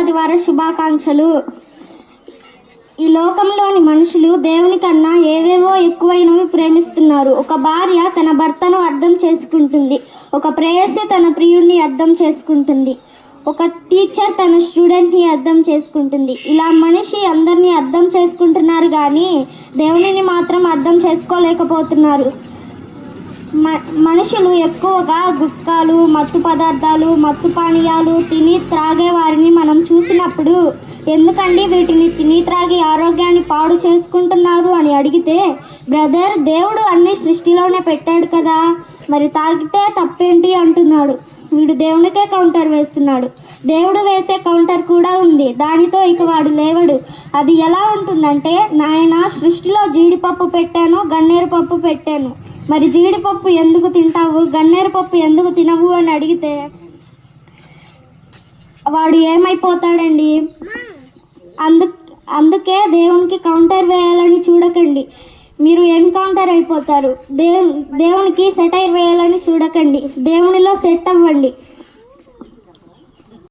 ద్వారా శుభాకాంక్షలు. ఈ లోకంలోని మనుషులు దేవుని కన్నా ఏవేవో ఎక్కువైనవి ప్రేమిస్తున్నారు. ఒక భార్య తన భర్తను అర్థం చేసుకుంటుంది, ఒక ప్రేయసి తన ప్రియుడిని అర్థం చేసుకుంటుంది, ఒక టీచర్ తన స్టూడెంట్ని అర్థం చేసుకుంటుంది. ఇలా మనిషి అందరినీ అర్థం చేసుకుంటున్నారు కానీ దేవునిని మాత్రం అర్థం చేసుకోలేకపోతున్నారు. మనుషులు ఎక్కువగా గుట్కాలు, మత్తు పదార్థాలు, మత్తు పానీయాలు తిని త్రాగే వారిని మనం చూసినప్పుడు ఎందుకండి వీటిని తిని త్రాగి ఆరోగ్యాన్ని పాడు చేసుకుంటున్నారు అని అడిగితే, బ్రదర్, దేవుడు అన్ని సృష్టిలోనే పెట్టాడు కదా, మరి తాగితే తప్పేంటి అంటున్నాడు. వీడు దేవునికే కౌంటర్ వేస్తున్నాడు. దేవుడు వేసే కౌంటర్ కూడా ఉంది, దానితో ఇక వాడు లేవడు. అది ఎలా ఉంటుందంటే, నాయన సృష్టిలో జీడిపప్పు పెట్టాను, గన్నేరు పప్పు పెట్టాను, మరి జీడిపప్పు ఎందుకు తింటావు, గన్నేరు పప్పు ఎందుకు తినవు అని అడిగితే వాడు ఏమైపోతాడండి? అందుకే దేవునికి కౌంటర్ వేయాలని చూడకండి, మీరు ఎన్కౌంటర్ అయిపోతారు. దేవునికి సెటైర్ వేయాలని చూడకండి, దేవునిలో సెట్ అవ్వండి.